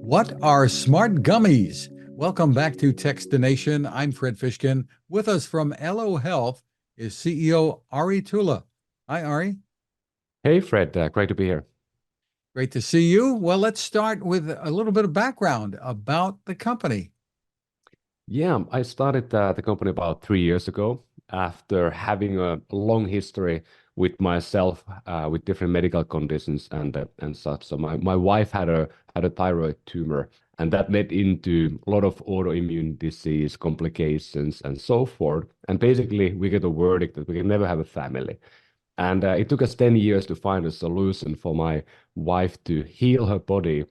What are smart gummies? Welcome back to Techstination. I'm Fred Fishkin. With us from Elo Health is CEO Ari Tulla. Hi, Ari. Hey, Fred, great to be here. Great to see you. Well, let's start with a little bit of background about the company. Yeah, I started the company about 3 years ago after having a long history with myself with different medical conditions and such. So my wife had a thyroid tumor, and that led into a lot of autoimmune disease complications and so forth. And basically, we get a verdict that we can never have a family. And it took us 10 years to find a solution for my wife to heal her body,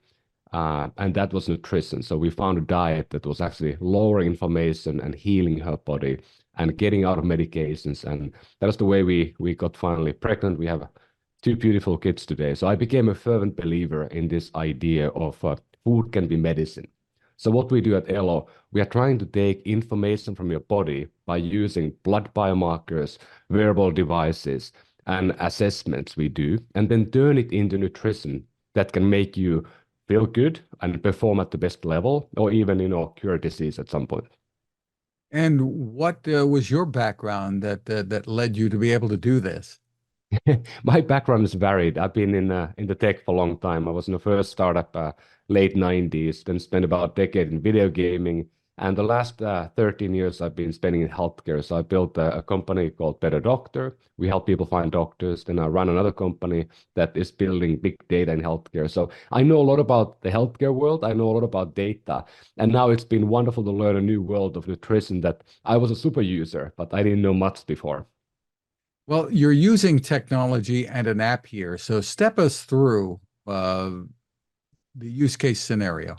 and that was nutrition. So we found a diet that was actually lowering inflammation and healing her body and getting out of medications. And that was the way we got finally pregnant. We have two beautiful kids today. So I became a fervent believer in this idea of food can be medicine. So what we do at Elo, we are trying to take information from your body by using blood biomarkers, wearable devices, and assessments we do, and then turn it into nutrition that can make you feel good and perform at the best level, or even, cure disease at some point. And what was your background that led you to be able to do this? My background is varied. I've been in the tech for a long time. I was in the first startup late 90s, then spent about a decade in video gaming. And the last 13 years I've been spending in healthcare. So I built a company called Better Doctor. We help people find doctors. Then I run another company that is building big data in healthcare. So I know a lot about the healthcare world. I know a lot about data. And now it's been wonderful to learn a new world of nutrition that I was a super user, but I didn't know much before. Well, you're using technology and an app here. So step us through the use case scenario.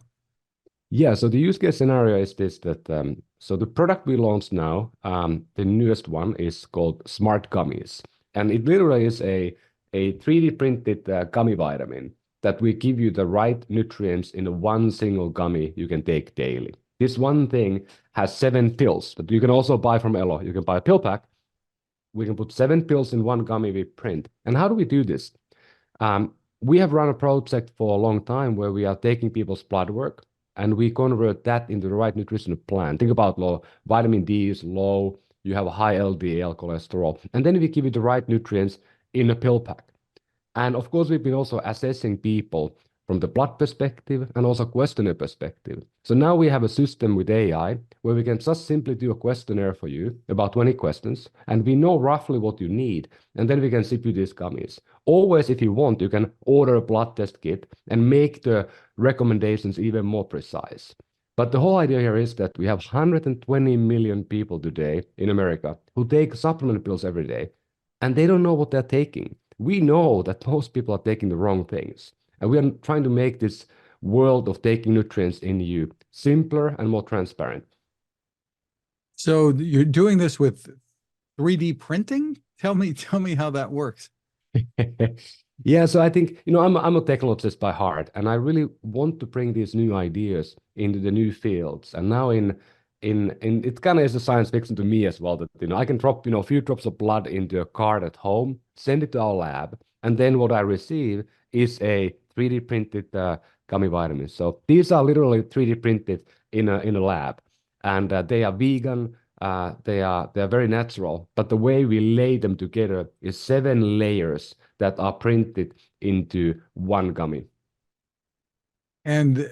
Yeah, so the use case scenario is this that so the product we launched now, the newest one is called Smart Gummies. And it literally is a 3D printed gummy vitamin that we give you the right nutrients in a one single gummy you can take daily. This one thing has 7 pills that you can also buy from Elo. You can buy a pill pack. We can put 7 pills in one gummy we print. And how do we do this? We have run a project for a long time where we are taking people's blood work and we convert that into the right nutritional plan. Think about low vitamin D is low, you have a high LDL cholesterol, and then we give you the right nutrients in a pill pack. And of course, we've been also assessing people from the blood perspective and also questionnaire perspective. So now we have a system with AI where we can just simply do a questionnaire for you, about 20 questions, and we know roughly what you need, and then we can ship you these gummies. Always, if you want, you can order a blood test kit and make the recommendations even more precise. But the whole idea here is that we have 120 million people today in America who take supplement pills every day, and they don't know what they're taking. We know that most people are taking the wrong things. And we are trying to make this world of taking nutrients in you simpler and more transparent. So you're doing this with 3D printing? Tell me how that works. Yeah, so I think, I'm a technologist by heart, and I really want to bring these new ideas into the new fields. And now in it kind of is a science fiction to me as well that, I can drop, a few drops of blood into a card at home, send it to our lab, and then what I receive is a 3D printed gummy vitamins. So these are literally 3D printed in a lab, and they are vegan. They are very natural, but the way we lay them together is 7 layers that are printed into one gummy. And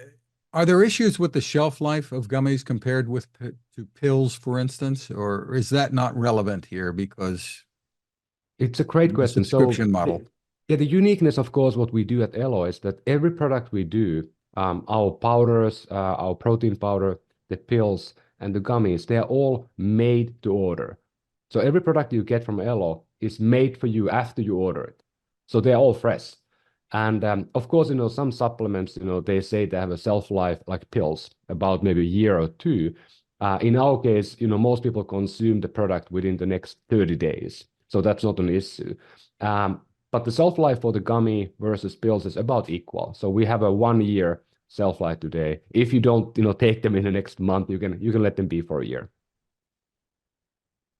are there issues with the shelf life of gummies compared with to pills, for instance, or is that not relevant here because It's a great of the question. So, subscription model? yeah, the uniqueness, of course, what we do at Elo is that every product we do, our powders, our protein powder, the pills, and the gummies, they are all made to order. So every product you get from Elo is made for you after you order it. So they're all fresh. And of course, some supplements, they say they have a shelf life like pills, about maybe a year or two. In our case, most people consume the product within the next 30 days. So that's not an issue. But the shelf life for the gummy versus pills is about equal. So we have a 1 year shelf life today. If you don't, take them in the next month, you can let them be for a year.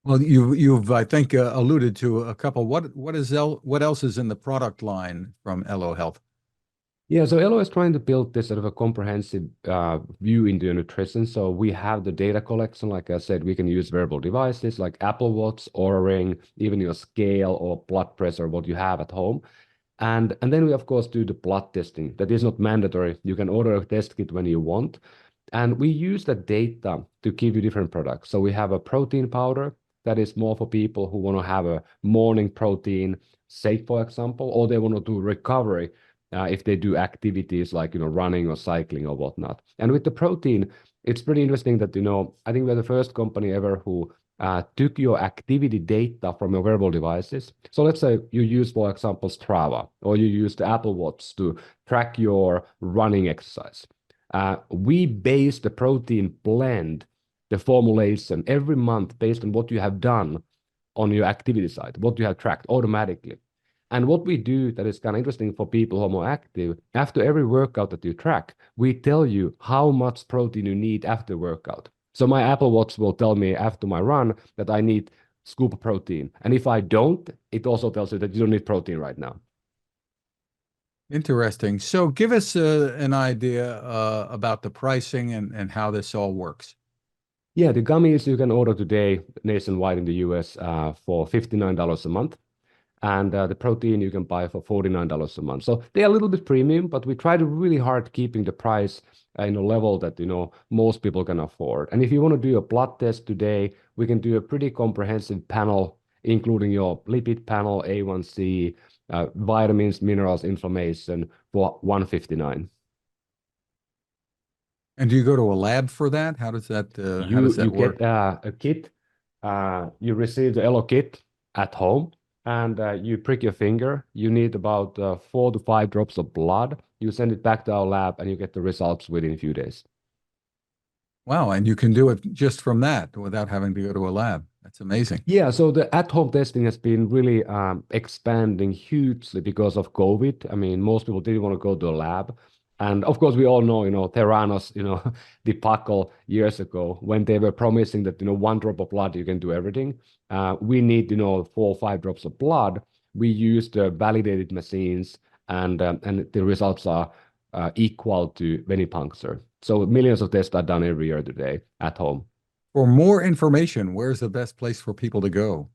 Well, you've I think alluded to a couple. What else is in the product line from Elo Health? Yeah, so Elo is trying to build this sort of a comprehensive view into nutrition. So we have the data collection, like I said, we can use wearable devices like Apple Watch, Oura Ring, even your scale or blood pressure, what you have at home. And then we, of course, do the blood testing. That is not mandatory. You can order a test kit when you want. And we use that data to give you different products. So we have a protein powder that is more for people who want to have a morning protein shake, for example, or they want to do recovery if they do activities like, running or cycling or whatnot. And with the protein, it's pretty interesting that, I think we're the first company ever who took your activity data from your wearable devices. So let's say you use, for example, Strava, or you use the Apple Watch to track your running exercise. We base the protein blend, the formulation every month based on what you have done on your activity side, what you have tracked automatically. And what we do that is kind of interesting for people who are more active, after every workout that you track, we tell you how much protein you need after workout. So my Apple Watch will tell me after my run that I need scoop of protein. And if I don't, it also tells you that you don't need protein right now. Interesting. So give us an idea about the pricing and how this all works. Yeah, the gummies you can order today nationwide in the US for $59 a month. And the protein you can buy for $49 a month. So they're a little bit premium, but we try to really hard keeping the price in a level that most people can afford. And if you want to do a blood test today, we can do a pretty comprehensive panel, including your lipid panel, A1C, vitamins, minerals, inflammation for $159. And do you go to a lab for that? How You does you that get work? a kit. You receive the Elo kit at home, and you prick your finger. You need about 4 to 5 drops of blood. You send it back to our lab, and you get the results within a few days. Wow, and you can do it just from that without having to go to a lab. That's amazing. Yeah, so the at-home testing has been really expanding hugely because of COVID. I mean, most people didn't want to go to a lab. And of course, we all know, Theranos, debacle years ago when they were promising that, 1 drop of blood, you can do everything. We need, 4 or 5 drops of blood. We use the validated machines and the results are equal to venipuncture. So millions of tests are done every year today at home. For more information, where's the best place for people to go?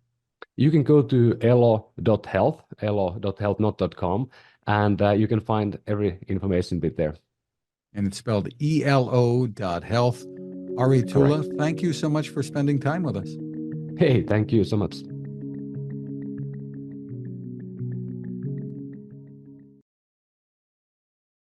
You can go to elo.health, elo.health, not .com, and you can find every information bit there. And it's spelled ELO.health. Ari Tulla, Correct. thank you so much for spending time with us. Hey, thank you so much.